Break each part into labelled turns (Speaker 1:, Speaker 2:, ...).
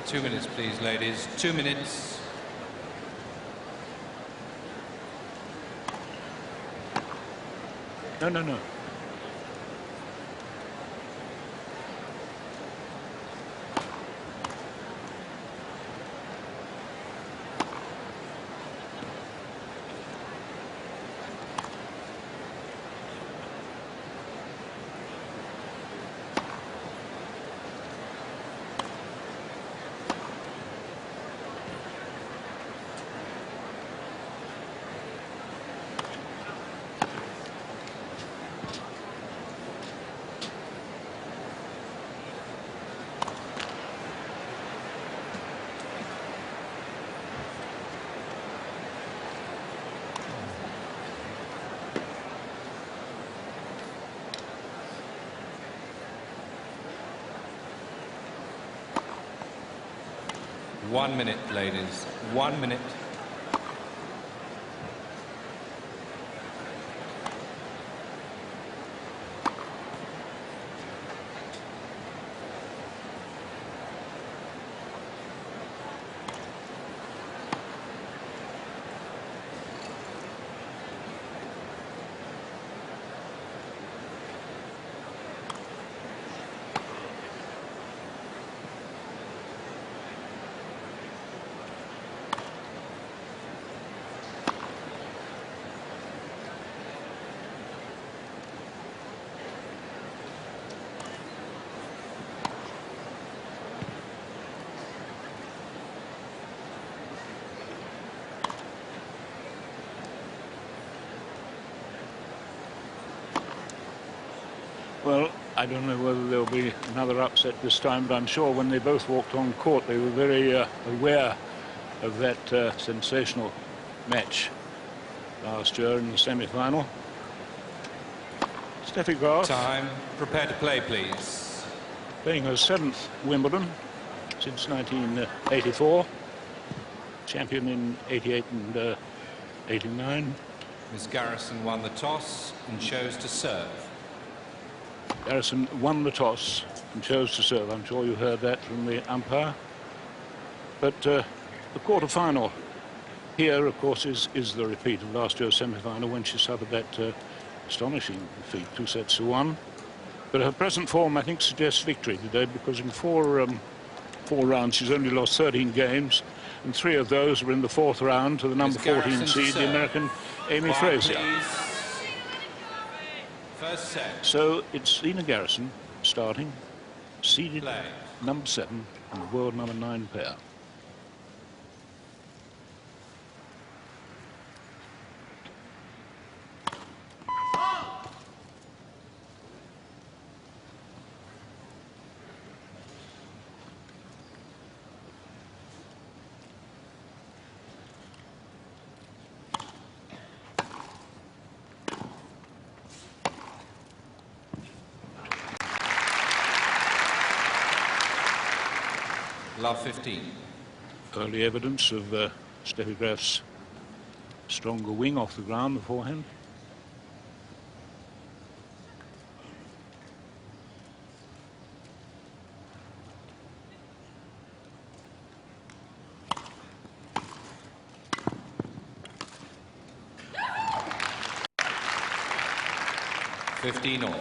Speaker 1: 2 minutes, please, ladies. 2 minutes.
Speaker 2: No, no, no.
Speaker 1: One minute, ladies. 1 minute.
Speaker 2: Well, I don't know whether there'll be another upset this time, but I'm sure when they both walked on court, they were very aware of that sensational match last year in the semi-final. Steffi Graf.
Speaker 1: Time. Prepare to play, please.
Speaker 2: Playing her 7th Wimbledon since 1984. Champion in 88 and 89.
Speaker 1: Miss Garrison won the toss and chose to serve.
Speaker 2: Garrison won the toss and chose to serve. I'm sure you heard that from the umpire. But the quarter-final here, of course, is the repeat of last year's semi-final when she suffered that astonishing defeat, 2-1. But her present form, I think, suggests victory today, because in four rounds she's only lost 13 games, and 3 of those were in the 4th round to the number 14 seed, the American Amy Frazier.
Speaker 1: First set.
Speaker 2: So it's Zina Garrison starting, seeded
Speaker 1: Play.
Speaker 2: number 7 and the world number 9 pair.
Speaker 1: Love 15.
Speaker 2: Early evidence of Steffi Graf's stronger wing off the ground beforehand.
Speaker 1: $15 all.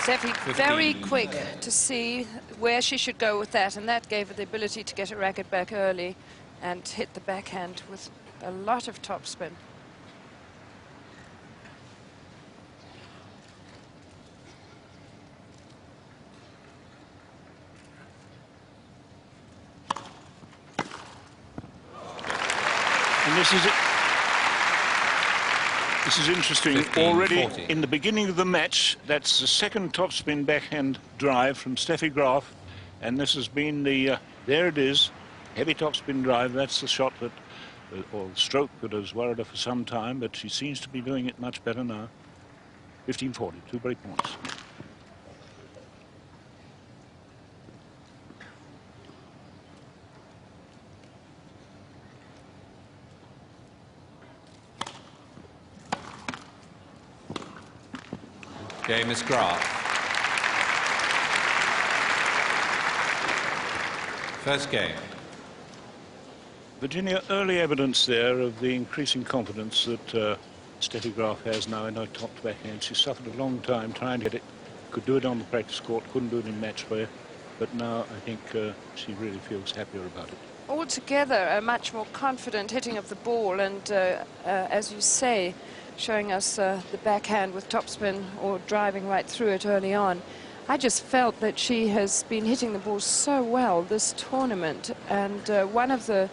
Speaker 3: Steffi, very quick to see where she should go with that, and that gave her the ability to get her racket back early and hit the backhand with a lot of topspin.
Speaker 2: And this is interesting.
Speaker 1: 15,
Speaker 2: already
Speaker 1: 40.
Speaker 2: In the beginning of the match, that's the second topspin backhand drive from Steffi Graf And this has been the, there it is, heavy topspin drive. That's the shot that, or stroke that has worried her for some time, but she seems to be doing it much better now. 15-40, 2 break points.
Speaker 1: Game is Graf. First game.
Speaker 2: Virginia, early evidence there of the increasing confidence that Steffi Graf has now in her top backhand. She suffered a long time trying to get it. Could do it on the practice court, couldn't do it in match play. But now I think she really feels happier about it.
Speaker 3: Altogether, a much more confident hitting of the ball, and as you say, showing us the backhand with topspin or driving right through it early on. I just felt that she has been hitting the ball so well this tournament, and one of the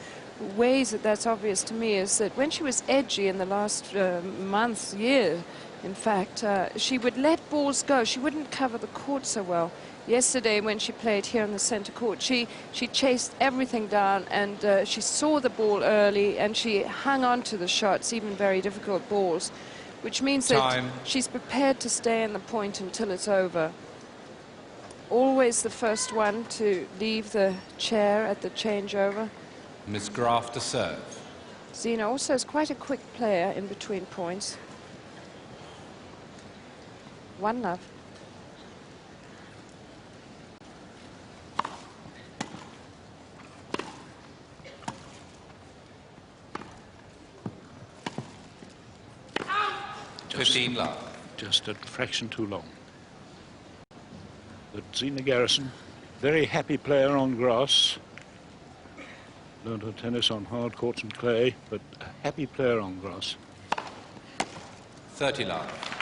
Speaker 3: ways that that's obvious to me is that when she was edgy in the last year, in fact, she would let balls go. She wouldn't cover the court so well. Yesterday, when she played here on the center court, she chased everything down, and she saw the ball early, and she hung on to the shots, even very difficult balls, which means that she's prepared to stay in the point until it's over. Always the first one to leave the chair at the changeover.
Speaker 1: Miss Graf to serve.
Speaker 3: Zina also is quite a quick player in between points. 1-love.
Speaker 1: Just 15-love.
Speaker 2: Just a fraction too long. But Zina Garrison, very happy player on grass. Learned her tennis on hard courts and clay, but a happy player on grass.
Speaker 1: 30-love.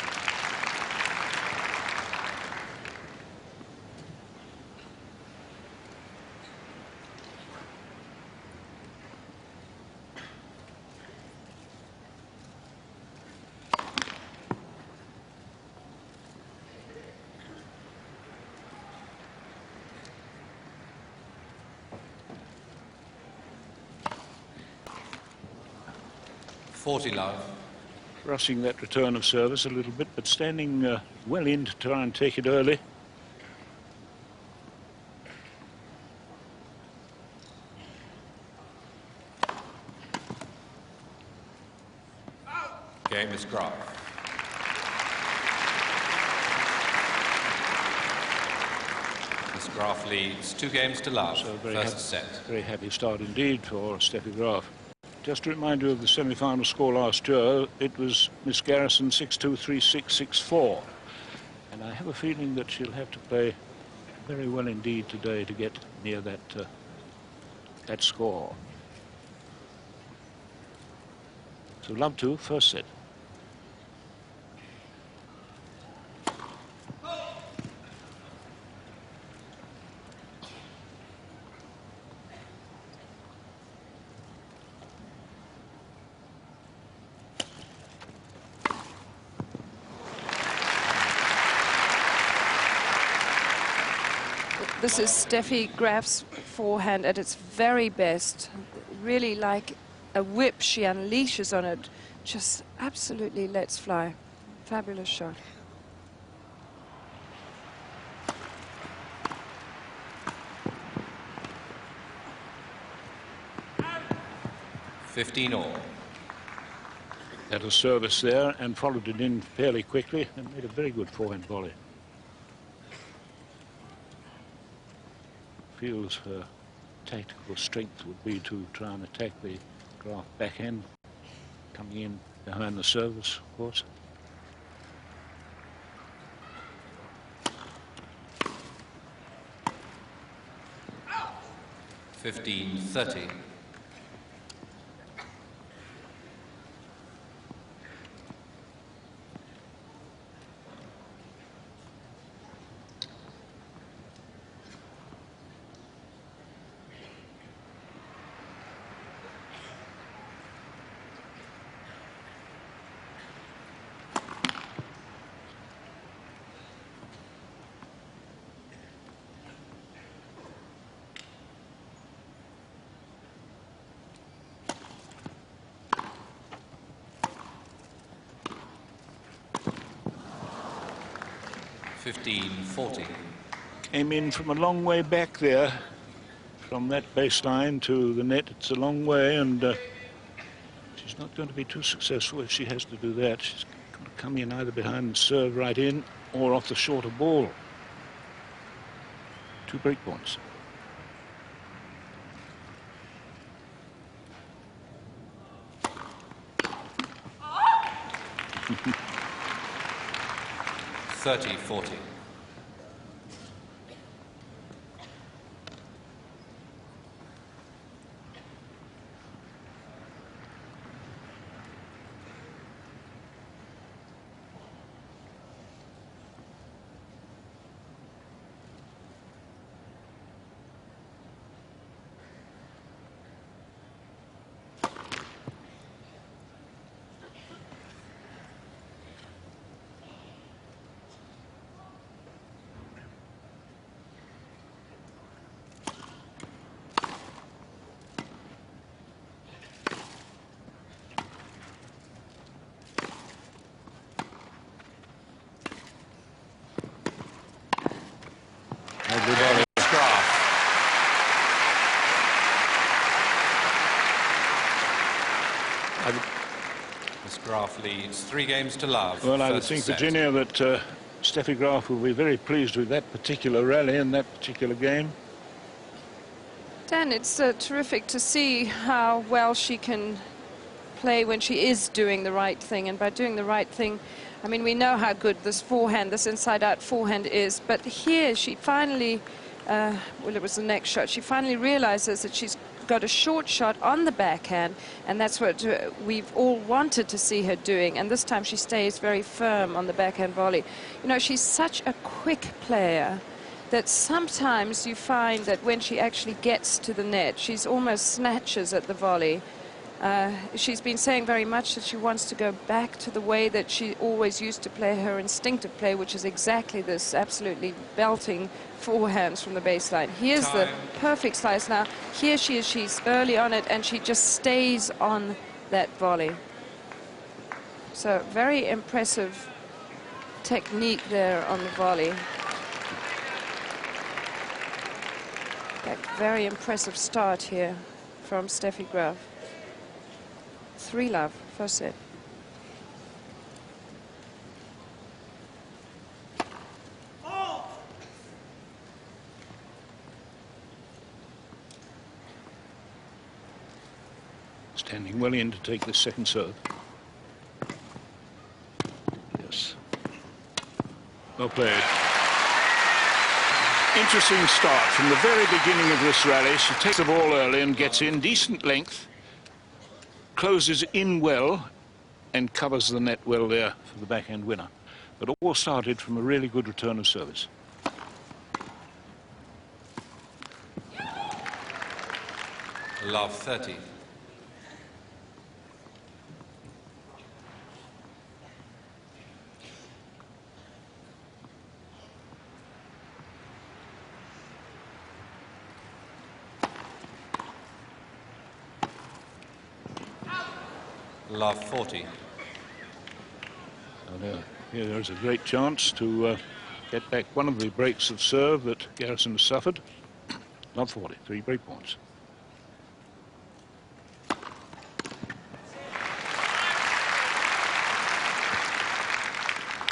Speaker 1: Love.
Speaker 2: Rushing that return of service a little bit, but standing well in to try and take it early.
Speaker 1: Game is Graf. Miss Graf leads 2 games to love.
Speaker 2: So
Speaker 1: First set.
Speaker 2: Very happy start indeed for Steffi Graf. Just to remind you of the semi-final score last year, it was Miss Garrison 6-2, 3-6, 6-4. And I have a feeling that she'll have to play very well indeed today to get near that score. So love to, first set.
Speaker 3: This is Steffi Graf's forehand at its very best. Really like a whip she unleashes on it. Just absolutely lets fly. Fabulous shot.
Speaker 1: all.
Speaker 2: Had a service there and followed it in fairly quickly and made a very good forehand volley. Feels her tactical strength would be to try and attack the Graf backhand, coming in behind the service, of course.
Speaker 1: $15-30. 15-40.
Speaker 2: Came in from a long way back there, from that baseline to the net. It's a long way, and she's not going to be too successful if she has to do that. She's going to come in either behind and serve right in, or off the shorter ball. 2 break points.
Speaker 1: Oh! 30-40. Miss Graf leads 3 games to love.
Speaker 2: Well, I would think, Virginia, that Steffi Graf will be very pleased with that particular rally and that particular game.
Speaker 3: Dan, it's terrific to see how well she can play when she is doing the right thing. And by doing the right thing, I mean, we know how good this forehand, this inside-out forehand is. But here she finally, well, it was the next shot, she finally realizes that she's got a short shot on the backhand, and that's what we've all wanted to see her doing. And this time she stays very firm on the backhand volley. You know, she's such a quick player that sometimes you find that when she actually gets to the net, she's almost snatches at the volley. She's been saying very much that she wants to go back to the way that she always used to play her instinctive play, which is exactly this absolutely belting forehands from the baseline. Here's the perfect slice now. Here she is, she's early on it, and she just stays on that volley. So very impressive technique there on the volley. Very impressive start here from Steffi Graf. 3-love, first set.
Speaker 2: Standing well in to take the second serve. Yes. Well played. Interesting start from the very beginning of this rally. She takes the ball early and gets in decent length, closes in well, and covers the net well there for the backhand winner. But all started from a really good return of service.
Speaker 1: Love 30. Love 40.
Speaker 2: Here there's a great chance to get back one of the breaks of serve that Garrison has suffered. Love 40, 3 break points.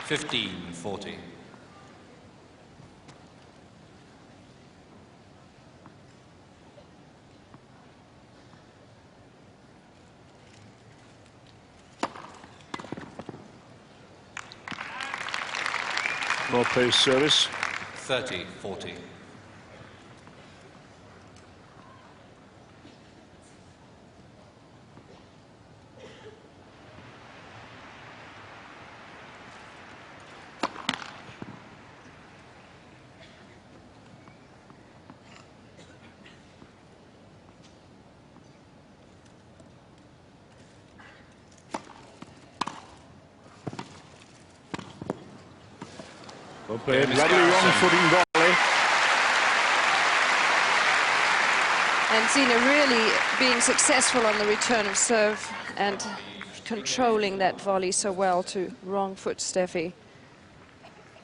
Speaker 1: $15-40.
Speaker 2: Well-placed service.
Speaker 1: 30-40.
Speaker 2: Well played, lovely wrong-footing volley.
Speaker 3: And Zina really being successful on the return of serve and controlling that volley so well to wrong foot Steffi.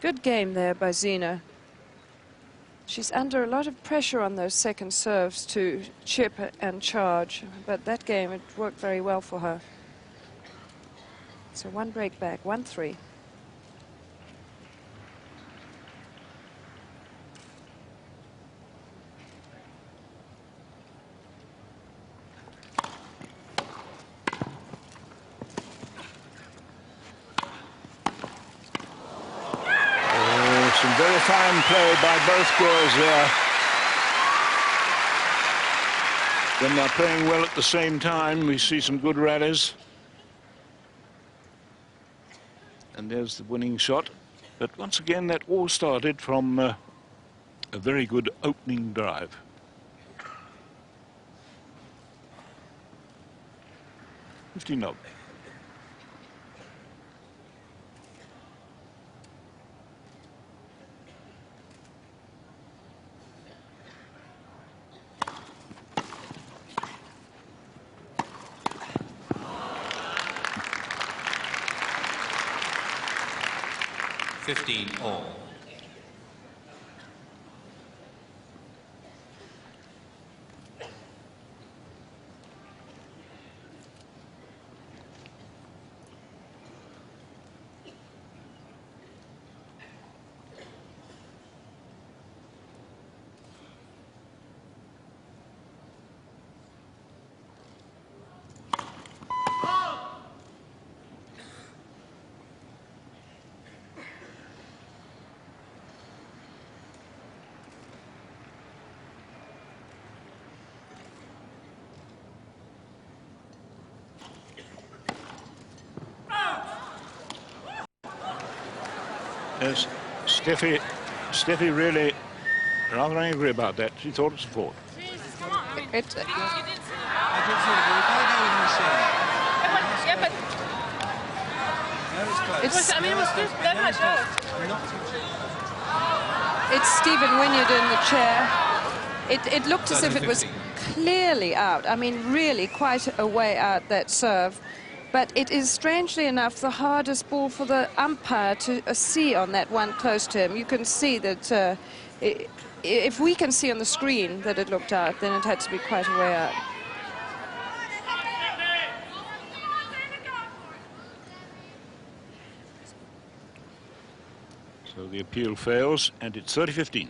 Speaker 3: Good game there by Zina. She's under a lot of pressure on those second serves to chip and charge, but that game, it worked very well for her. So 1 break back, 1-3.
Speaker 2: Some very fine play by both girls there. When they're playing well at the same time, we see some good rallies. And there's the winning shot. But once again, that all started from a very good opening drive. $15.
Speaker 1: All.
Speaker 2: Yes, Steffi really rather angry about that. She thought it was a fault.
Speaker 3: It's,
Speaker 1: I did see the ball. Gotta go with the machine.
Speaker 4: Yeah, but
Speaker 1: No, it's close.
Speaker 4: I mean, it was just that much off.
Speaker 1: Not too cheap.
Speaker 3: it's Stephen Wynyard in the chair. It looked as if it was
Speaker 1: 13-15.
Speaker 3: clearly out. I mean, really quite a way out, that serve. But it is, strangely enough, the hardest ball for the umpire to see on that one close to him. You can see that if we can see on the screen that it looked out, then it had to be quite a way out.
Speaker 2: So the appeal fails, and it's 30-15.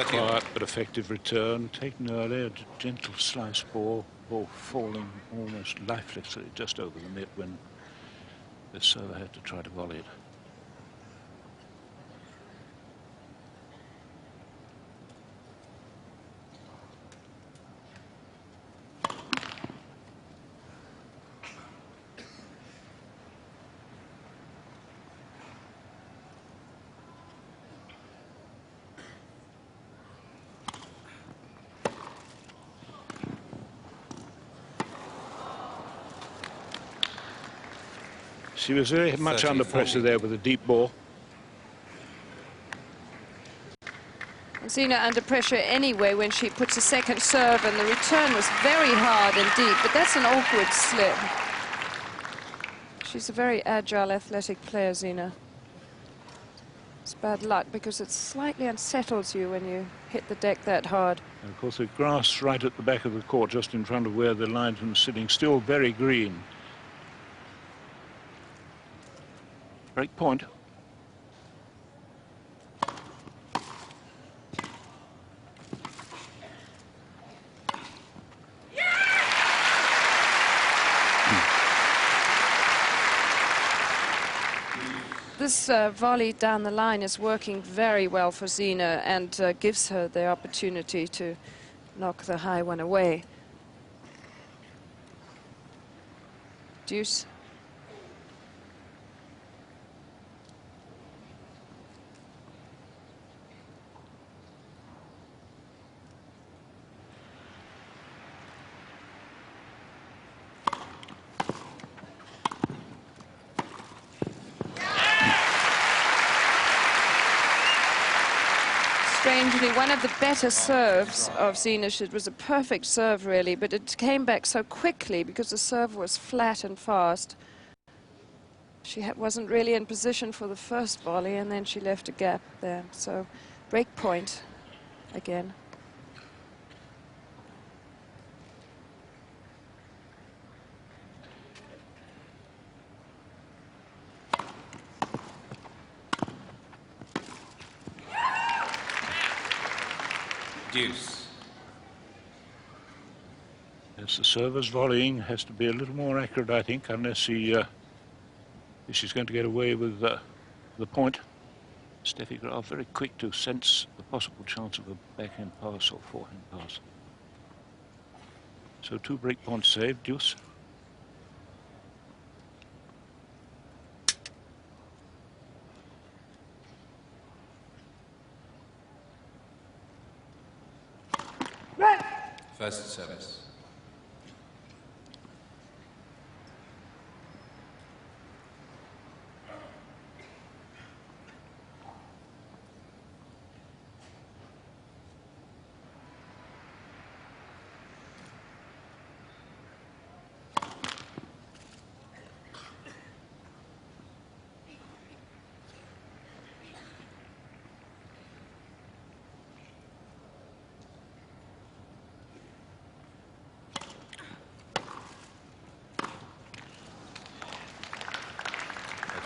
Speaker 2: Quiet but effective return, taken early, a gentle slice ball falling almost lifelessly just over the net when the server had to try to volley it. She was very much under pressure there with a deep ball.
Speaker 3: Zina under pressure anyway when she puts a second serve, and the return was very hard and deep, but that's an awkward slip. She's a very agile, athletic player, Zina. It's bad luck because it slightly unsettles you when you hit the deck that hard.
Speaker 2: And of course, the grass right at the back of the court, just in front of where the linesman's sitting, still very green. Break point.
Speaker 3: This volley down the line is working very well for Zina and gives her the opportunity to knock the high one away. Deuce. strangely, one of the better serves of Zina. It was a perfect serve, really, but it came back so quickly because the serve was flat and fast. She wasn't really in position for the first volley, and then she left a gap there. So, break point again.
Speaker 1: Deuce.
Speaker 2: Yes, the server's volleying has to be a little more accurate, I think, unless if she's going to get away with the point. Steffi Graf very quick to sense the possible chance of a backhand pass or forehand pass. So 2 break points saved, deuce.
Speaker 1: First service.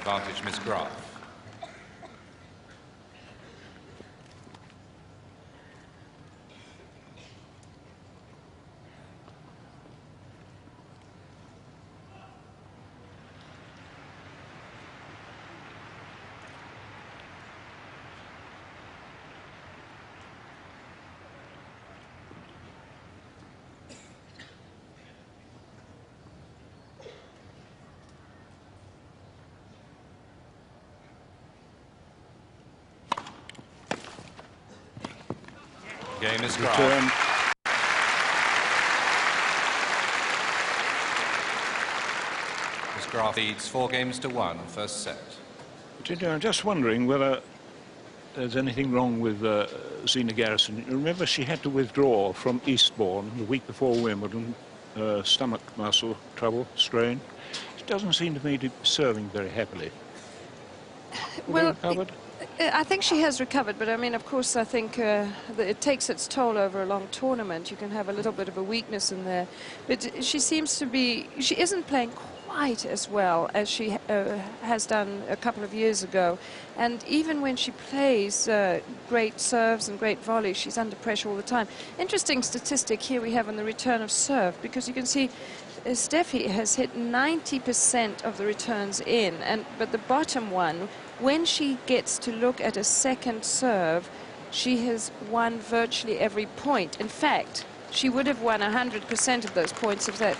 Speaker 1: Advantage, Miss Graf. Game is Graf. Miss Graf leads 4-1, first set.
Speaker 2: I'm just wondering whether there's anything wrong with Zina Garrison. You remember she had to withdraw from Eastbourne the week before Wimbledon, stomach muscle trouble, strain. She doesn't seem to me to be serving very happily.
Speaker 3: Well, I think she has recovered, but I mean, of course, I think that it takes its toll over a long tournament. You can have a little bit of a weakness in there. But she seems to be, she isn't playing quite as well as she has done a couple of years ago. And even when she plays great serves and great volleys, she's under pressure all the time. Interesting statistic here we have on the return of serve, because you can see Steffi has hit 90% of the returns in, but the bottom one, when she gets to look at a second serve, she has won virtually every point. In fact, she would have won 100% of those points if that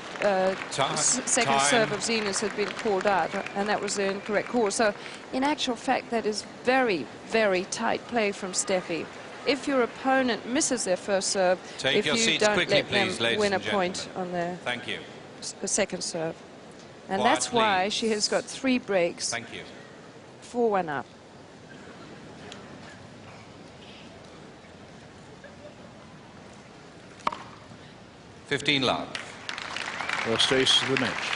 Speaker 3: second serve of Zina's had been called out, and that was the incorrect call. So, in actual fact, that is very, very tight play from Steffi. If your opponent misses their first serve, if you don't let them win a point on their second serve. And
Speaker 1: Quiet,
Speaker 3: that's why
Speaker 1: please.
Speaker 3: she has got 3 breaks.
Speaker 1: Thank you.
Speaker 3: 4-1 up.
Speaker 1: Love.
Speaker 2: First ace of the match.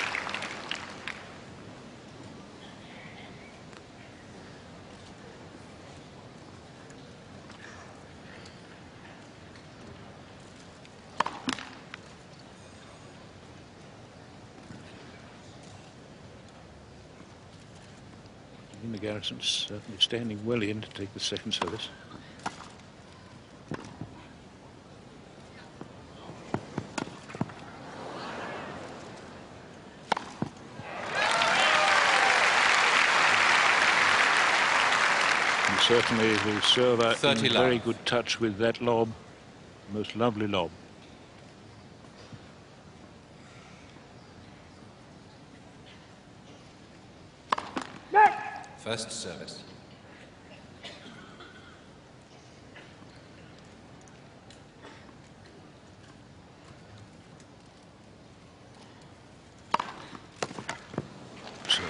Speaker 2: Garrison's certainly standing well in to take the second service. And certainly the server in very good touch with that lob, most lovely lob.
Speaker 1: First service.
Speaker 2: So.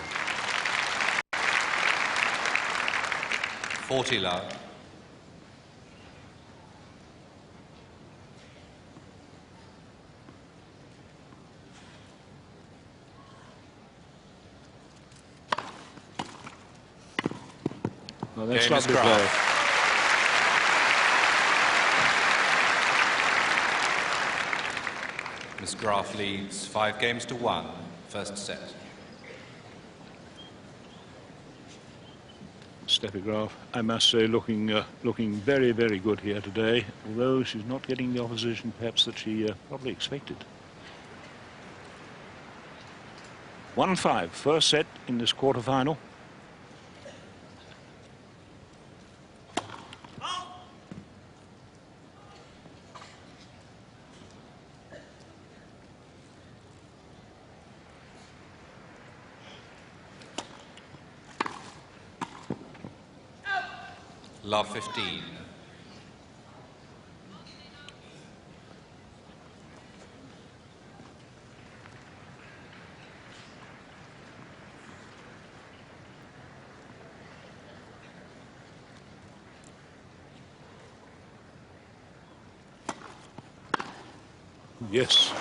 Speaker 1: 40 love.
Speaker 2: Oh, that's
Speaker 1: Game is
Speaker 2: lovely play.
Speaker 1: Graf. Miss Graf leads 5-1, first set.
Speaker 2: Steffi Graf, I must say, looking very, very good here today, although she's not getting the opposition perhaps that she probably expected. 1-5, first set in this quarterfinal.
Speaker 1: Love 15.
Speaker 2: Yes.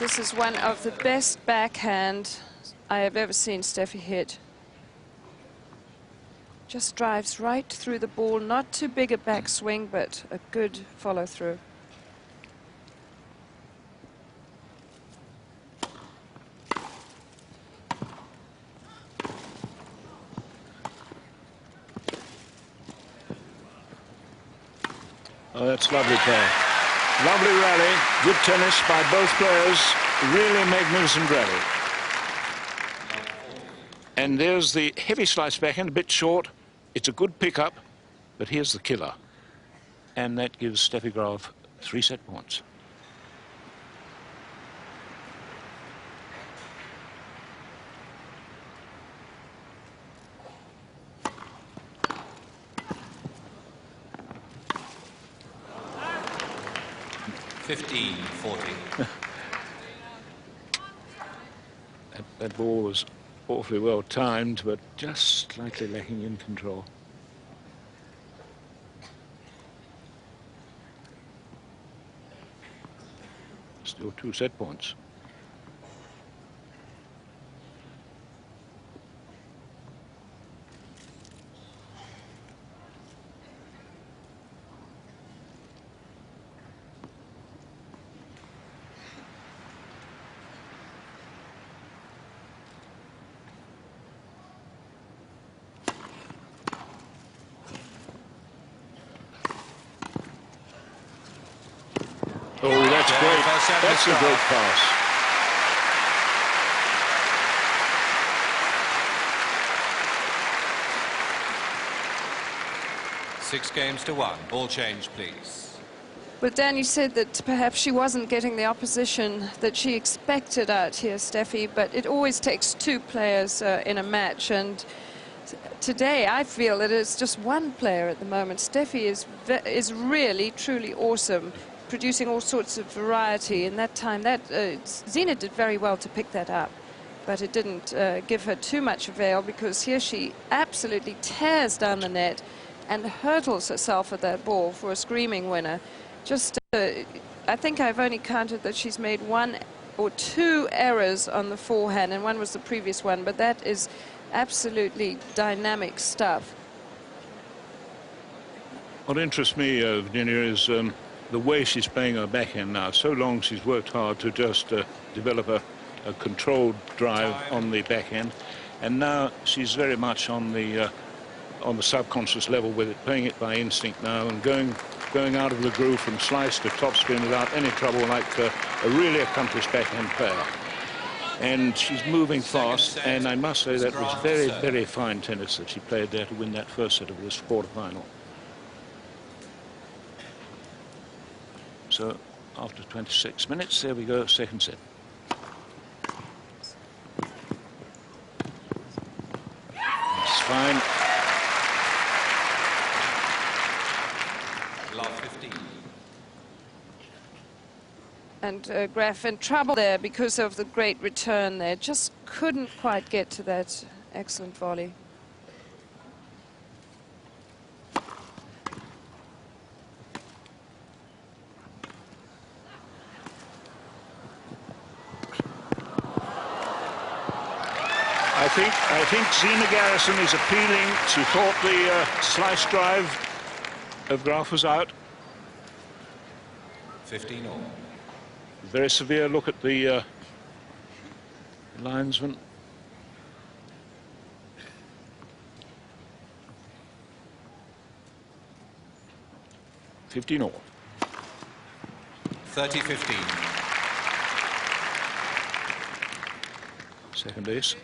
Speaker 3: This is one of the best backhand I have ever seen Steffi hit. Just drives right through the ball, not too big a backswing, but a good follow through.
Speaker 2: Oh, that's lovely play. Lovely rally, good tennis by both players, really magnificent rally. And there's the heavy slice backhand, a bit short. It's a good pickup, but here's the killer. And that gives Steffi Graf 3 set points. That ball was awfully well timed, but just slightly lacking in control. Still 2 set points. Oh, that's great. That's a great pass.
Speaker 1: Six games to 1. Ball change, please.
Speaker 3: Well, Dan, you said that perhaps she wasn't getting the opposition that she expected out here, Steffi, but it always takes 2 players in a match, and today I feel that it's just one player at the moment. Steffi is really, truly awesome, producing all sorts of variety in that time. Zina did very well to pick that up, but it didn't give her too much avail, because here she absolutely tears down the net and hurtles herself at that ball for a screaming winner. Just, I think I've only counted that she's made 1 or 2 errors on the forehand, and one was the previous one, but that is absolutely dynamic stuff.
Speaker 2: What interests me, Virginia, is the way she's playing her backhand now. So long she's worked hard to just develop a controlled drive on the backhand, and now she's very much on the subconscious level with it, playing it by instinct now, and going out of the groove from slice to topspin without any trouble, like a really accomplished backhand player. And she's moving fast, and I must say that was very, very fine tennis that she played there to win that first set of this quarterfinal. So after 26 minutes, there we go, second set. It's fine.
Speaker 1: Love 15.
Speaker 3: And Graf in trouble there because of the great return there. Just couldn't quite get to that excellent volley.
Speaker 2: I think Zina Garrison is appealing. She thought the slice drive of Graf was out.
Speaker 1: 15 all.
Speaker 2: Very severe look at the linesman. $15 all.
Speaker 1: 30-15.
Speaker 2: Second ace.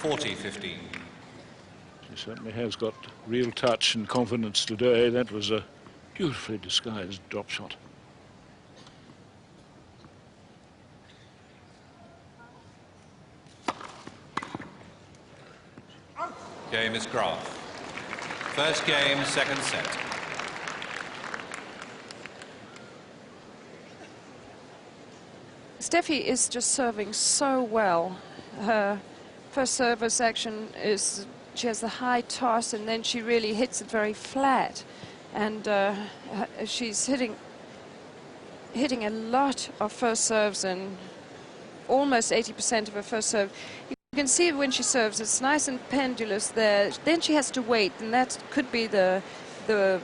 Speaker 1: $40-15.
Speaker 2: She certainly has got real touch and confidence today. That was a beautifully disguised drop shot.
Speaker 1: Game is Graf. First game, second set.
Speaker 3: Steffi is just serving so well. Her first service action is, she has the high toss and then she really hits it very flat. And she's hitting a lot of first serves, and almost 80% of her first serve. You can see when she serves, it's nice and pendulous there. Then she has to wait, and that could be the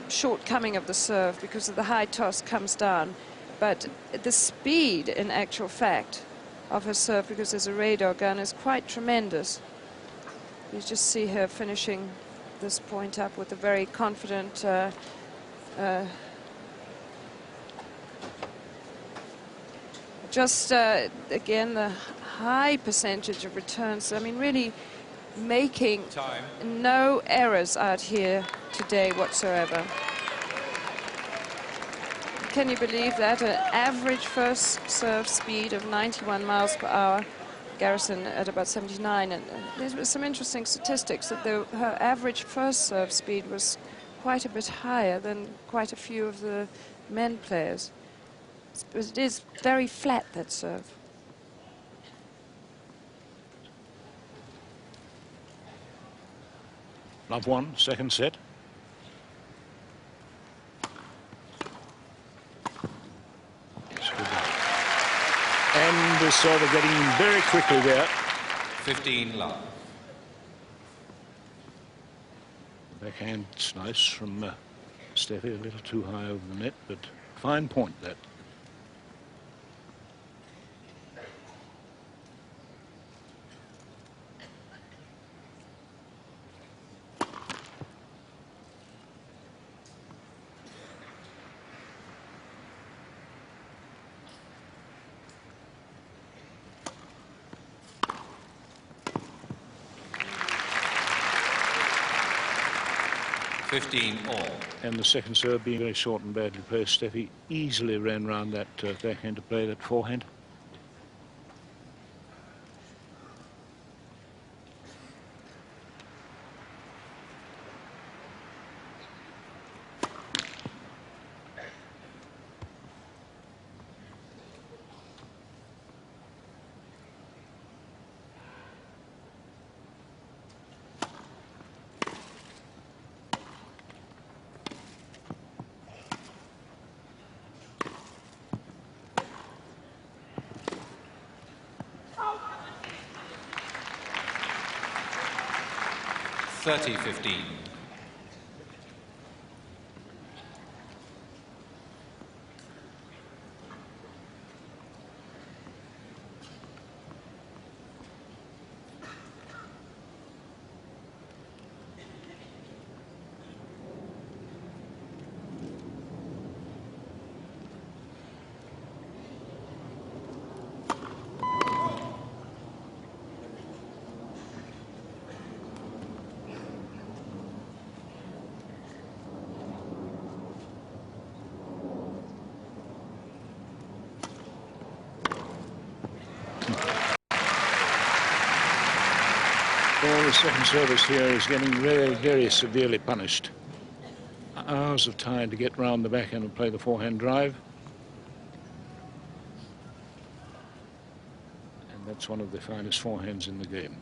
Speaker 3: shortcoming of the serve because of the high toss comes down. But the speed, in actual fact, of her serve, because there's a radar gun, is quite tremendous. You just see her finishing this point up with a very confident again, the high percentage of returns. I mean, really making no errors out here today whatsoever. Can you believe that? An average first serve speed of 91 miles per hour. Garrison at about 79. And there was some interesting statistics that her average first serve speed was quite a bit higher than quite a few of the men players. It is very flat, that serve.
Speaker 2: Love one, second set. And the server getting in very quickly there.
Speaker 1: 15 love.
Speaker 2: Backhand's nice from Steffi, a little too high over the net, but fine point that.
Speaker 1: All.
Speaker 2: And the second serve being very short and badly placed, Steffi easily ran round that backhand to play that forehand.
Speaker 1: $30-15. Well, the second service here is getting very, very severely punished.
Speaker 2: hours of time to get round the backhand and play the forehand drive. And that's one of the finest forehands in the game.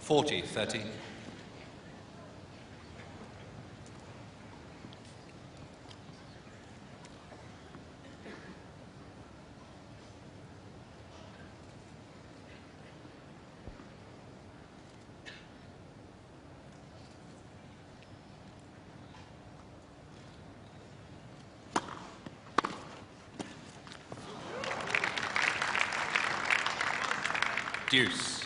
Speaker 1: Forty, 30. Deuce.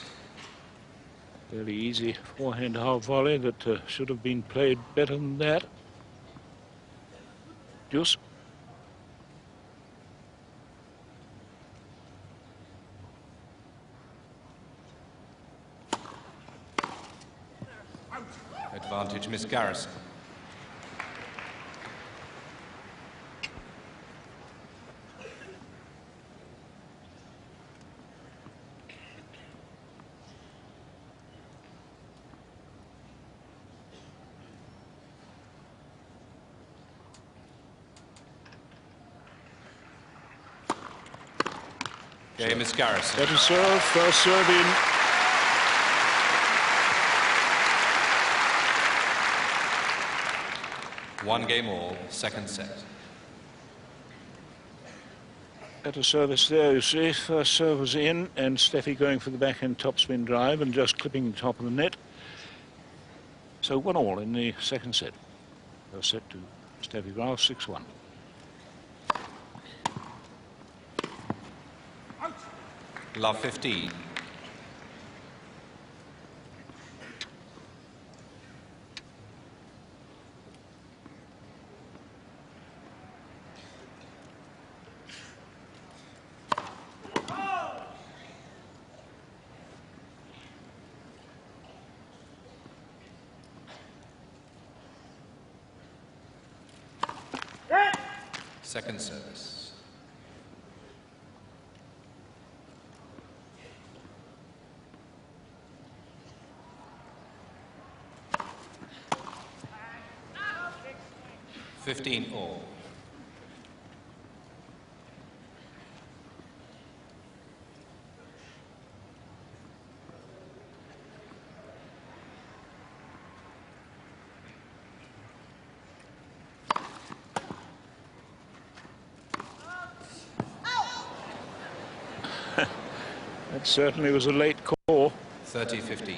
Speaker 2: Fairly easy forehand half volley that should have been played better than that. Deuce.
Speaker 1: Advantage, Miss Garrison. Game is Garrison.
Speaker 2: Better serve, first serve in.
Speaker 1: One game all, second set.
Speaker 2: Better service there, you see. First serve was in, and Steffi going for the backhand topspin drive and just clipping the top of the net. So 1-1 in the second set. First set to Steffi Graf, 6-1.
Speaker 1: Love 15. Second service. Fifteen all.
Speaker 2: That certainly was a late call.
Speaker 1: 30-15.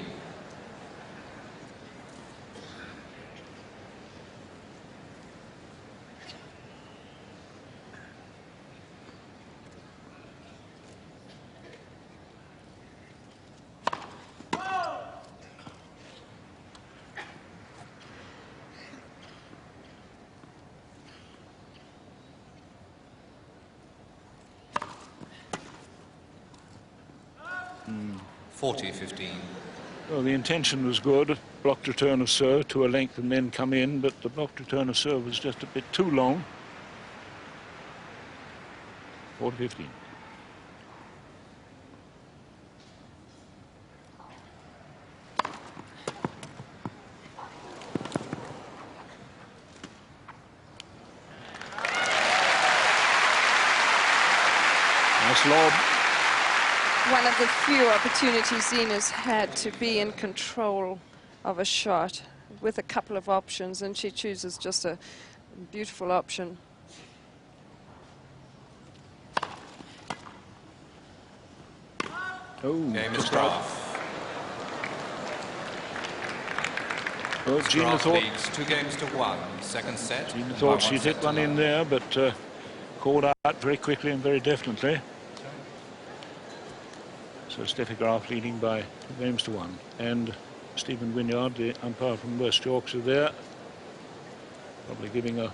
Speaker 2: Hmm.
Speaker 1: 40-15.
Speaker 2: Well, the intention was good. Blocked return of serve to a length and then come in, but the blocked return of serve was just a bit too long. 40-15. Nice lob.
Speaker 3: One of the few opportunities Zina's had to be in control of a shot with a couple of options, and she chooses just a beautiful option.
Speaker 2: Oh,
Speaker 1: Game is
Speaker 2: just out.
Speaker 1: Graf.
Speaker 2: Well, Gina
Speaker 1: Graf
Speaker 2: thought,
Speaker 1: leads 2-1. Second set.
Speaker 2: Gina thought she'd hit one in there, but called out very quickly and very definitely. So Steffi Graf leading by 2-1. And Stephen Wynyard, the umpire from West Yorkshire there, probably giving a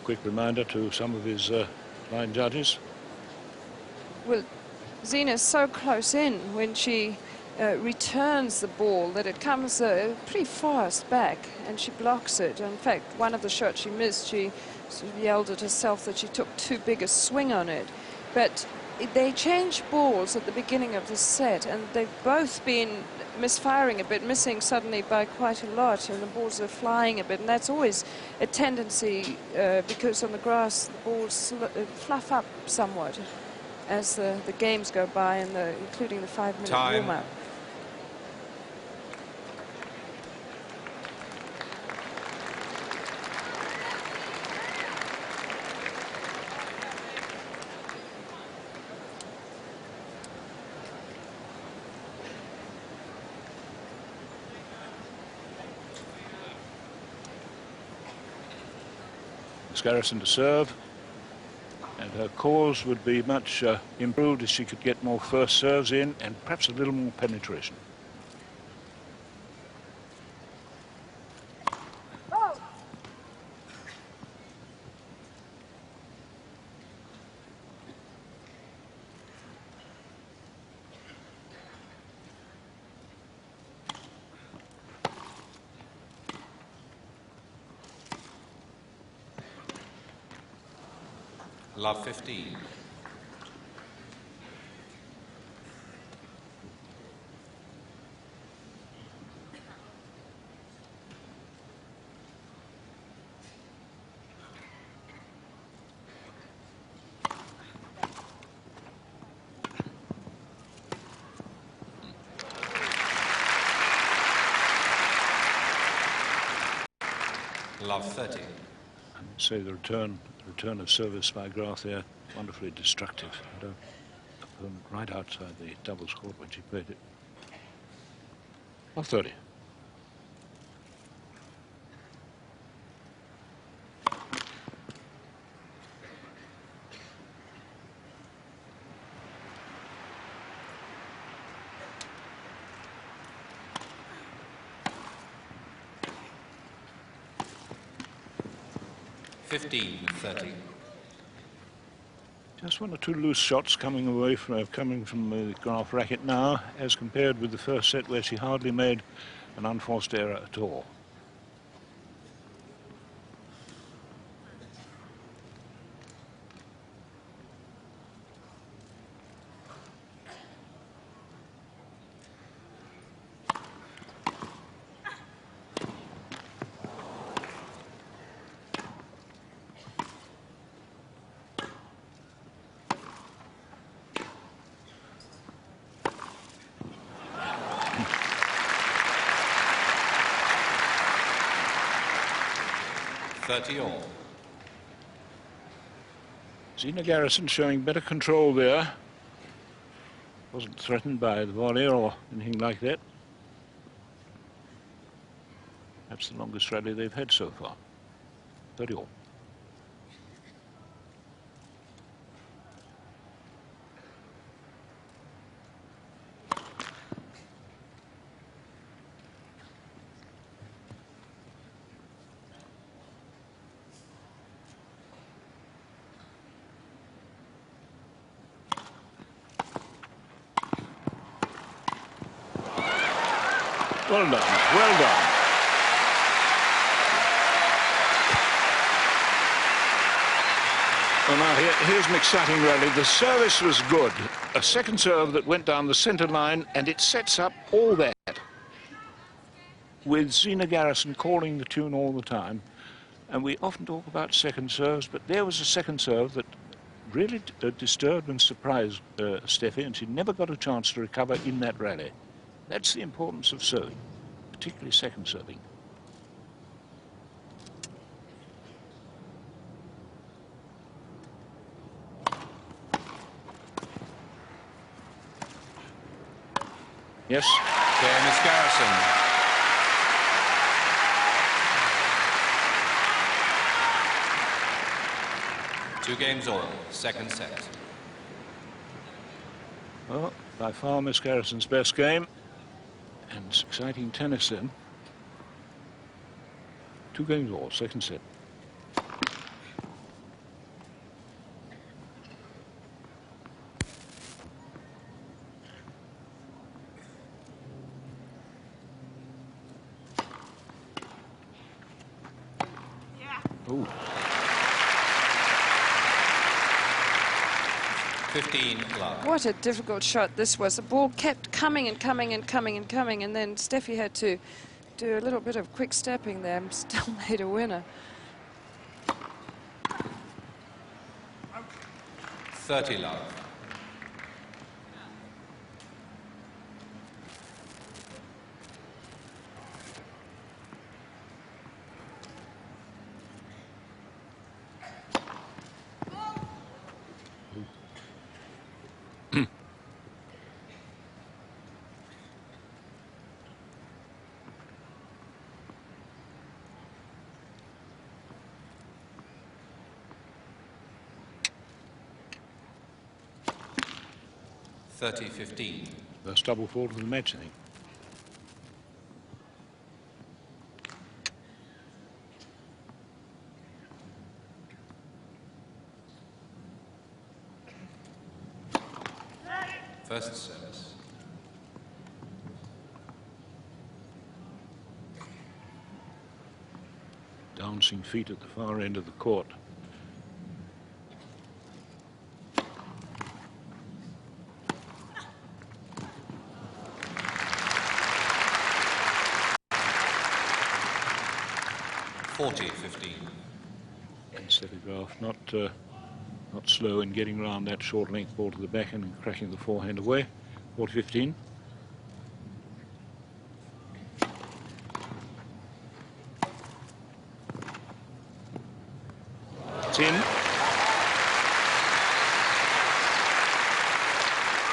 Speaker 2: quick reminder to some of his line judges.
Speaker 3: Well, Zina's so close in when she returns the ball that it comes pretty fast back, and she blocks it. In fact, one of the shots she missed, she sort of yelled at herself that she took too big a swing on it. But they changed balls at the beginning of the set, and they've both been misfiring a bit, missing suddenly by quite a lot, and the balls are flying a bit, and that's always a tendency because on the grass the balls fluff up somewhat as the games go by, and including the 5-minute warm-up.
Speaker 2: Garrison to serve, and her cause would be much improved if she could get more first serves in and perhaps a little more penetration.
Speaker 1: Love 15. Love 30.
Speaker 2: Say the return of service by Graf there, wonderfully destructive. And opponent right outside the doubles court when she played it. Love 30. Just one or two loose shots coming from the Graf racket now, as compared with the first set where she hardly made an unforced error at all.
Speaker 1: All.
Speaker 2: Zina Garrison showing better control there. Wasn't threatened by the volley or anything like that. That's the longest rally they've had so far. 30 all. Well done, well done. Well, now here's an exciting rally. The service was good. A second serve that went down the centre line, and it sets up all that with Zina Garrison calling the tune all the time. And we often talk about second serves, but there was a second serve that really disturbed and surprised Steffi, and she never got a chance to recover in that rally. That's the importance of serving, particularly second serving. Yes.
Speaker 1: There, Miss Garrison. Two games all, second set.
Speaker 2: Well, by far Miss Garrison's best game. And it's exciting tennis then. Two games all, second set. Ooh.
Speaker 1: 15 love.
Speaker 3: What a difficult shot this was. The ball kept coming and coming and coming and coming, and then Steffi had to do a little bit of quick stepping there and still made a winner.
Speaker 1: 30 love. $30-15.
Speaker 2: First double fault of the match, I think.
Speaker 1: First service.
Speaker 2: Dancing feet at the far end of the court.
Speaker 1: $40-15.
Speaker 2: And Steffi Graf not slow in getting around that short length ball to the backhand and cracking the forehand away. 40-15. It's in.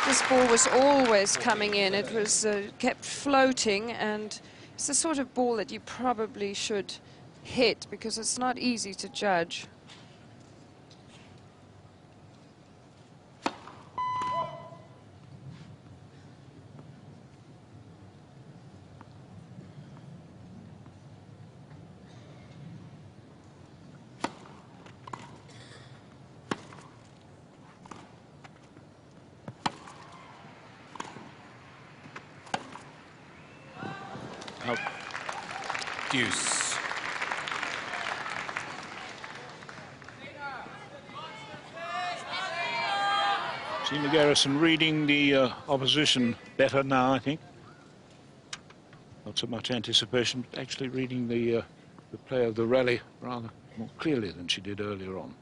Speaker 3: This ball was always coming in. It was kept floating, and it's the sort of ball that you probably should hit because it's not easy to judge.
Speaker 2: Out.
Speaker 1: Deuce.
Speaker 2: Zina Garrison reading the opposition better now, I think. Not so much anticipation, but actually reading the play of the rally rather more clearly than she did earlier on.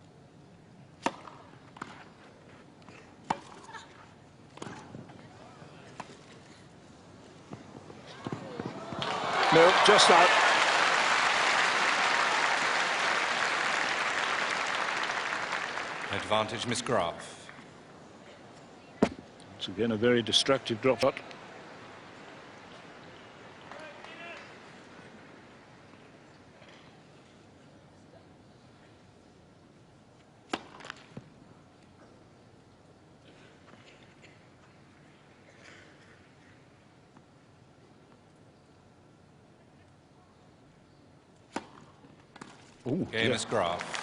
Speaker 2: No, just out.
Speaker 1: Advantage, Miss Graf.
Speaker 2: It's again a very destructive drop shot. Ooh,
Speaker 1: Game, Miss Graf.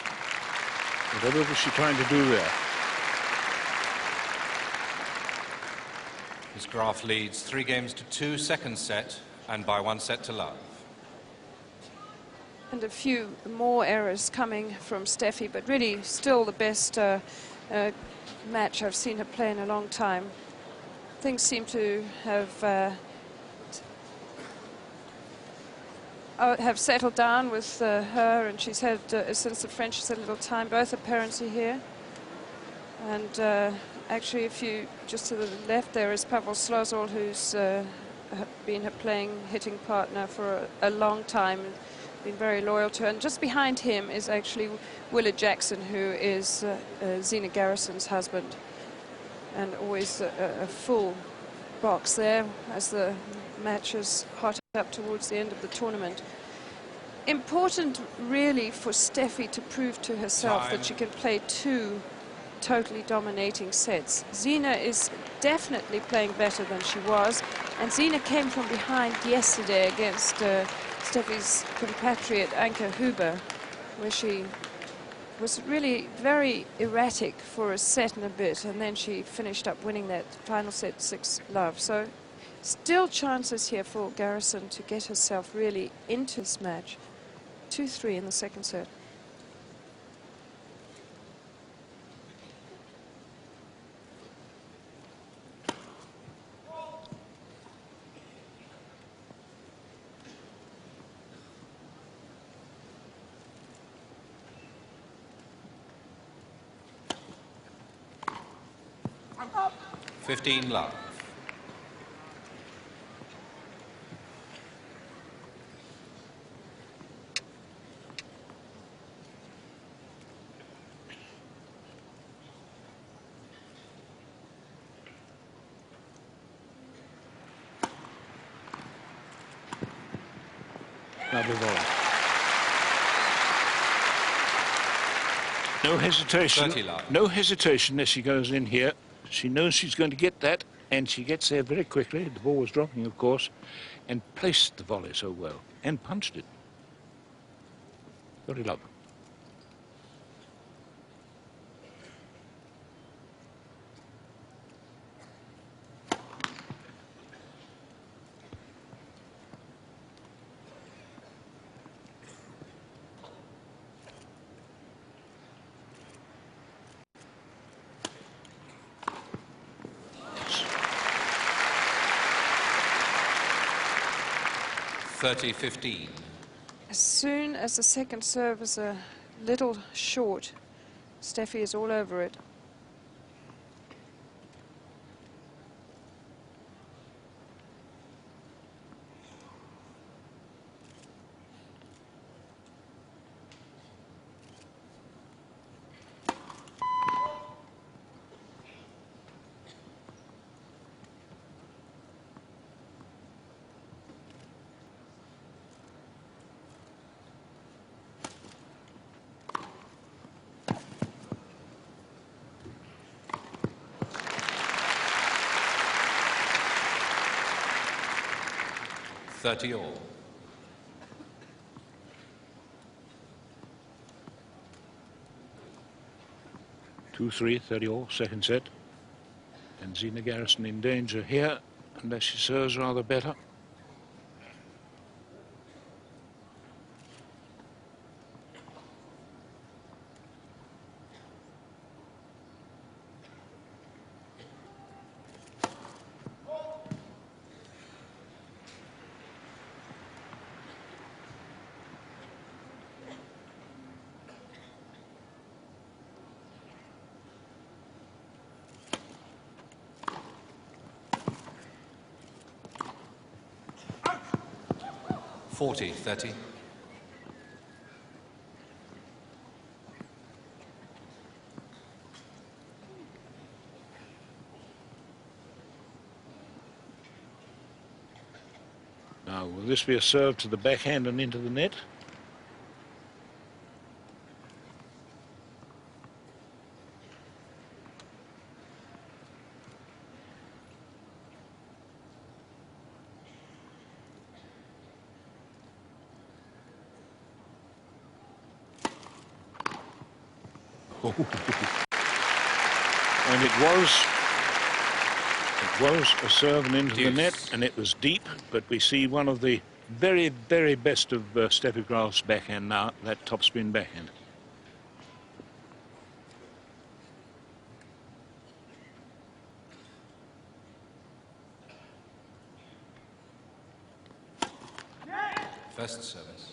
Speaker 2: Whatever was she trying to do there?
Speaker 1: Miss Graf leads 3-2, second set, and by 1 set to love.
Speaker 3: And a few more errors coming from Steffi, but really still the best match I've seen her play in a long time. Things seem to have settled down with her, and she's had, since the French has had a little time, both her parents are here. And actually, if you, just to the left there is Pavel Slozol, who's been her hitting partner for a long time, been very loyal to her. And just behind him is actually Willard Jackson, who is Zina Garrison's husband. And always a full box there as the match is hot up towards the end of the tournament. Important really for Steffi to prove to herself that she can play two totally dominating sets. Zina is definitely playing better than she was, and Zina came from behind yesterday against Steffi's compatriot Anke Huber, where she was really very erratic for a set and a bit, and then she finished up winning that final set 6-love. So still chances here for Garrison to get herself really into this match. 2-3 in the second set.
Speaker 1: 15 love.
Speaker 2: Lovely volley. No hesitation.
Speaker 1: 30 love.
Speaker 2: No hesitation as she goes in here. She knows she's going to get that, and she gets there very quickly. The ball was dropping, of course, and placed the volley so well, and punched it. Very lovely.
Speaker 1: Thirty 15.
Speaker 3: As soon as the second serve is a little short, Steffi is all over it.
Speaker 1: Thirty all.
Speaker 2: 2-3, 30 all, second set. And Zina Garrison in danger here, unless she serves rather better.
Speaker 1: Forty 30.
Speaker 2: Now, will this be a serve to the backhand and into the net? And it was a serve and into the net, and it was deep, but we see one of the very, very best of Steffi Graf's backhand now, that topspin backhand.
Speaker 1: First service.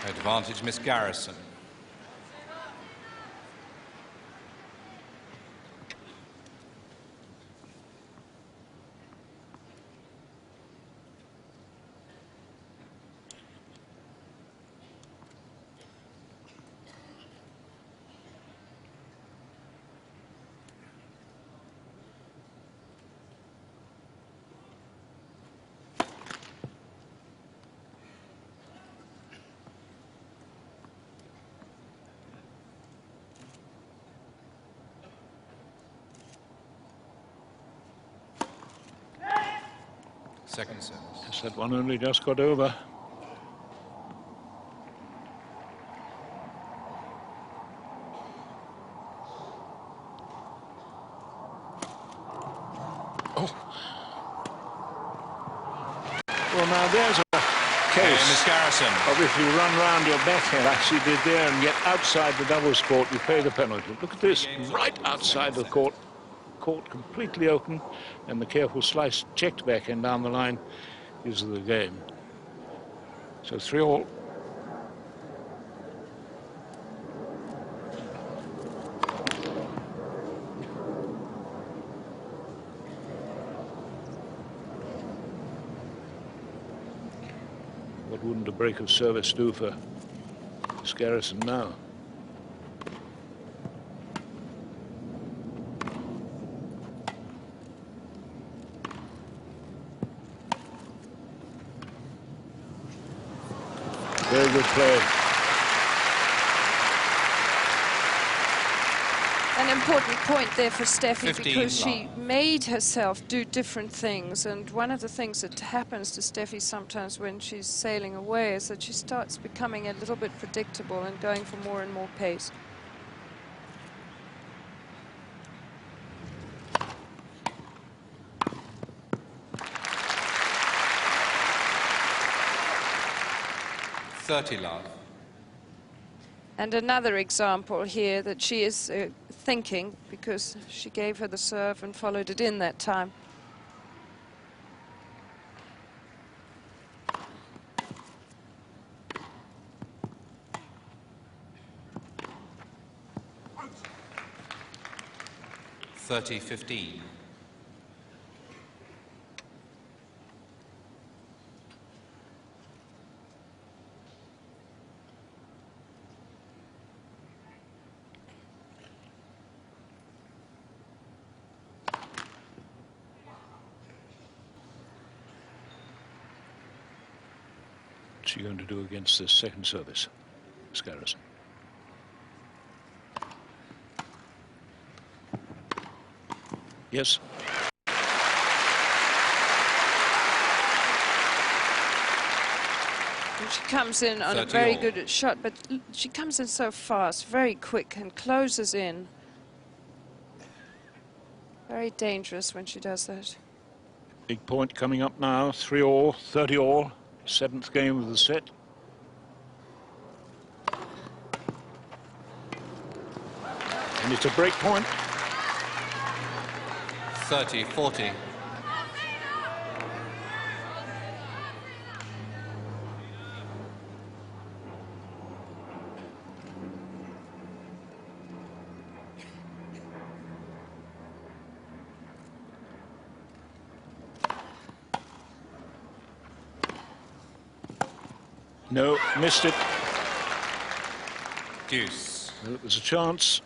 Speaker 1: Advantage, Miss Garrison. Second service.
Speaker 2: Yes, that one only just got over. Well, now there's a case
Speaker 1: Miss Garrison.
Speaker 2: of if you run round your backhand, as she did there, and get outside the doubles court, you pay the penalty. Look at this, right outside the court, court completely open, and the careful slice checked backhand down the line is the game. So 3-all. What wouldn't a break of service do for Garrison now? Very good play.
Speaker 3: An important point there for Steffi
Speaker 1: 15
Speaker 3: because she
Speaker 1: love.
Speaker 3: made herself do different things, and one of the things that happens to Steffi sometimes when she's sailing away is that she starts becoming a little bit predictable and going for more and more pace.
Speaker 1: Love.
Speaker 3: And another example here that she is thinking, because she gave her the serve and followed it in that time.
Speaker 1: (30-15).
Speaker 2: What's she going to do against this second service, Miss Garrison? Yes.
Speaker 3: And she comes in on a very good shot, but she comes in so fast, very quick, and closes in. Very dangerous when she does that.
Speaker 2: Big point coming up now, 3-all, 30-all, 7th game of the set. And it's a break point.
Speaker 1: 30-40.
Speaker 2: No, missed it.
Speaker 1: Deuce.
Speaker 2: Well, it was a chance.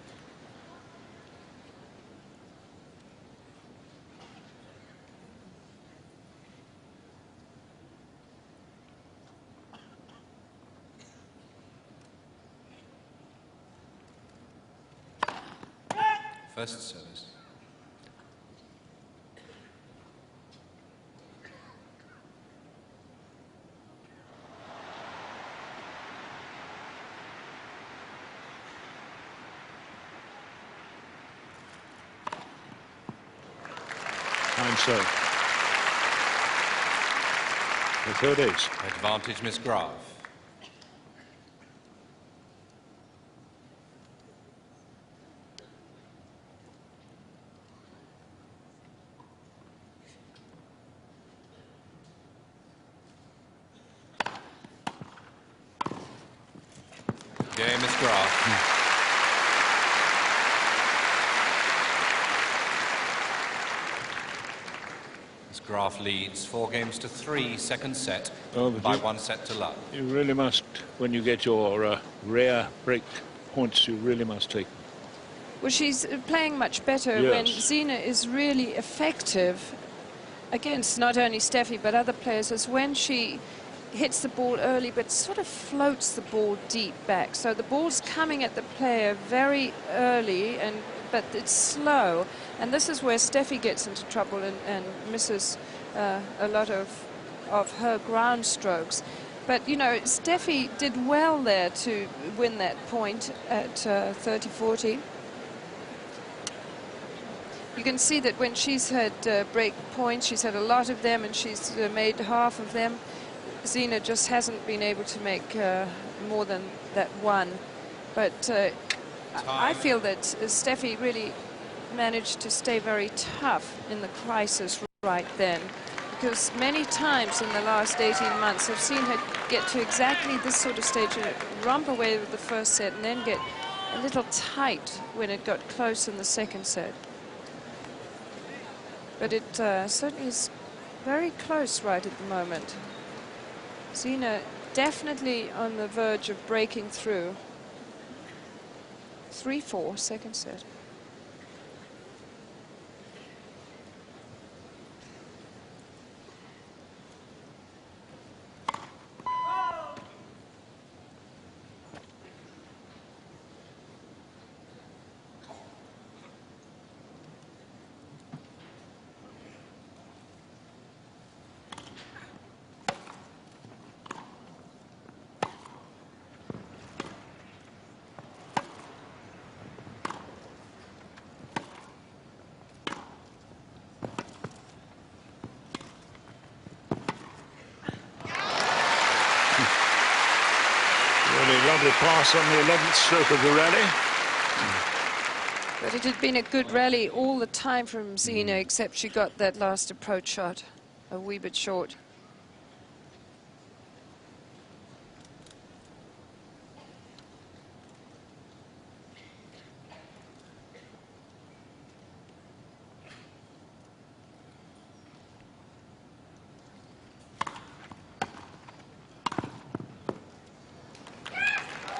Speaker 1: First service.
Speaker 2: Fine serve. The third ace.
Speaker 1: Advantage, Miss Graf. Game, Miss Graf. Graf leads 4-3, second set, by 1 set to love.
Speaker 2: You really must, when you get your rare break points, you really must take them.
Speaker 3: Well, she's playing much better when Zina is really effective against not only Steffi but other players, is when she hits the ball early but sort of floats the ball deep back. So the ball's coming at the player very early, but it's slow. And this is where Steffi gets into trouble and misses a lot of her ground strokes. But, you know, Steffi did well there to win that point at 30-40. You can see that when she's had break points, she's had a lot of them, and she's made half of them. Zina just hasn't been able to make more than that one. But I feel that Steffi really managed to stay very tough in the crisis right then, because many times in the last 18 months I've seen her get to exactly this sort of stage and romp away with the first set and then get a little tight when it got close in the second set. But it certainly is very close right at the moment. Zina definitely on the verge of breaking through. 3-4, second set.
Speaker 2: Lovely pass on the 11th stroke of the rally.
Speaker 3: But it had been a good rally all the time from Zina, except she got that last approach shot a wee bit short.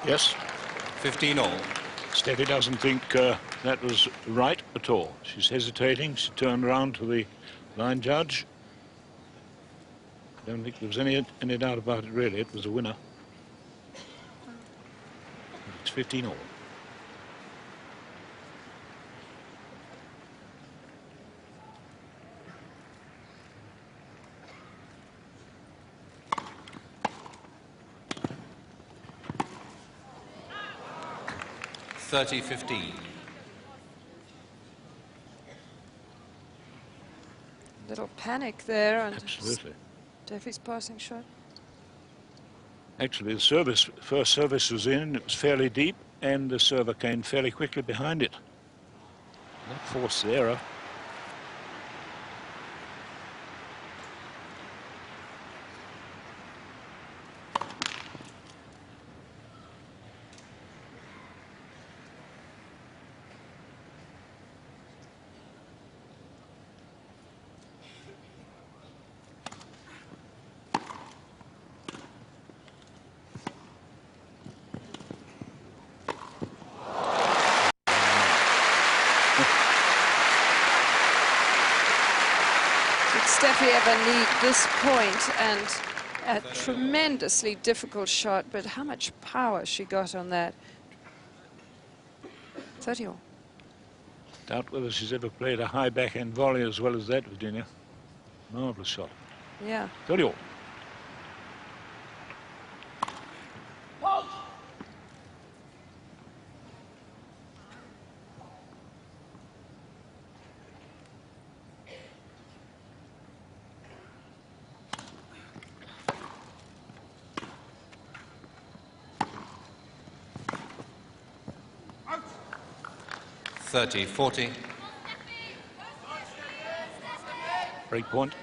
Speaker 2: Yes.
Speaker 1: 15 all.
Speaker 2: Steffi doesn't think that was right at all. She's hesitating. She turned around to the line judge. I don't think there was any doubt about it, really. It was a winner. It's 15 all.
Speaker 3: Little panic there on
Speaker 2: Absolutely.
Speaker 3: Steffi's passing shot.
Speaker 2: Actually, the first service was in, it was fairly deep, and the server came fairly quickly behind it. That forced the error.
Speaker 3: Steffi ever need this point, and a tremendously difficult shot, but how much power she got on that. 30 all.
Speaker 2: Doubt whether she's ever played a high backhand volley as well as that, Virginia. Marvellous shot.
Speaker 3: Yeah.
Speaker 2: 30 all.
Speaker 1: .30-40.
Speaker 2: Break point.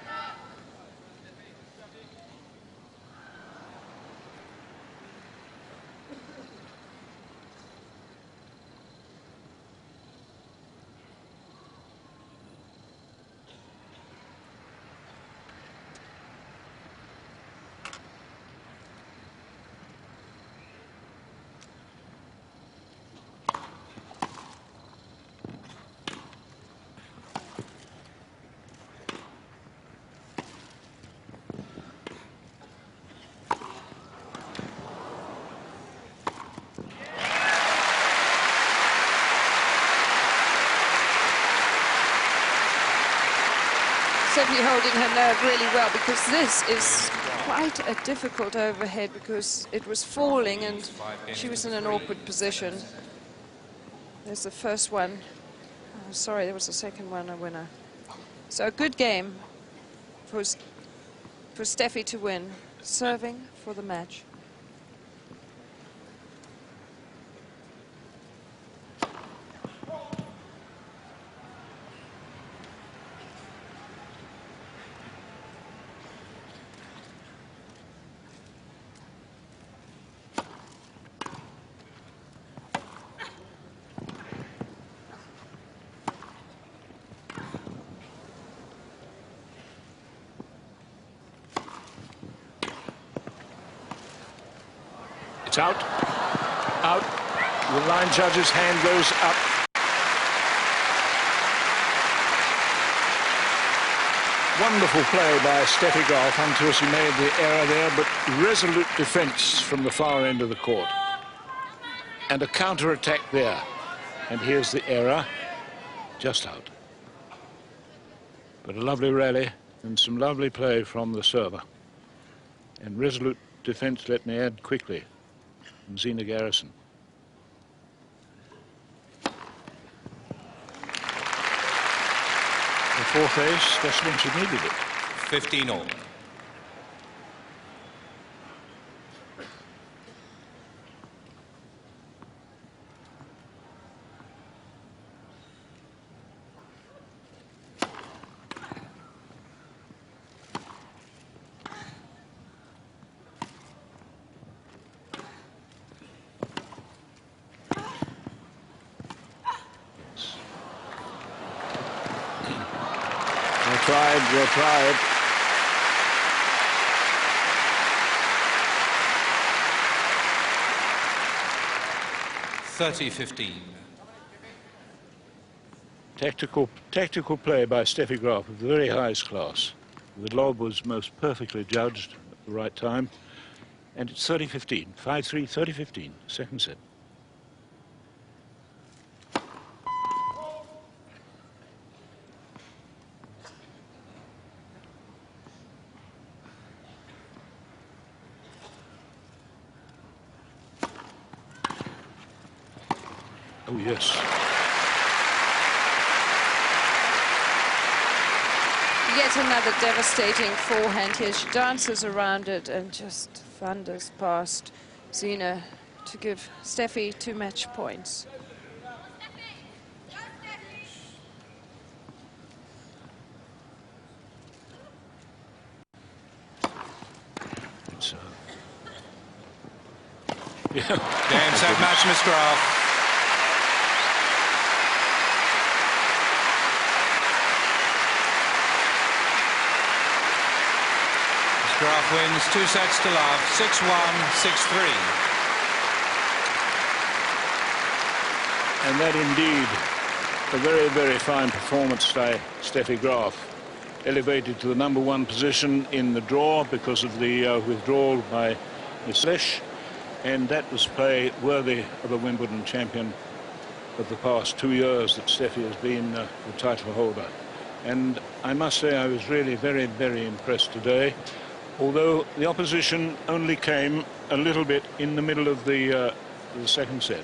Speaker 3: Steffi holding her nerve really well, because this is quite a difficult overhead, because it was falling and she was in an awkward position. There's the first one. Oh, sorry, there was the second one, a winner. So a good game for Steffi to win, serving for the match.
Speaker 2: It's out. Out. The line judge's hand goes up. Wonderful play by Steffi Graf until she made the error there, but resolute defence from the far end of the court. And a counter-attack there. And here's the error. Just out. But a lovely rally and some lovely play from the server. And resolute defence, let me add quickly, from Zina Garrison. The fourth ace, that's when she needed it.
Speaker 1: 15 all.
Speaker 2: Well tried.
Speaker 1: $30-15.
Speaker 2: Tactical play by Steffi Graf of the very highest class. The lob was most perfectly judged at the right time. And it's 30-15. 5-3, 30-15. Second set. Oh, yes.
Speaker 3: Yet another devastating forehand here. She dances around it and just thunders past Zina to give Steffi 2 match points.
Speaker 2: It's,
Speaker 1: Game, set, match, Miss Graf. Graf wins 2 sets to love, 6-1, 6-3.
Speaker 2: And that indeed, a very, very fine performance by Steffi Graf. Elevated to the #1 position in the draw because of the withdrawal by Miss Lesh. And that was play worthy of a Wimbledon champion of the past 2 years that Steffi has been the title holder. And I must say I was really very, very impressed today. Although the opposition only came a little bit in the middle of the second set.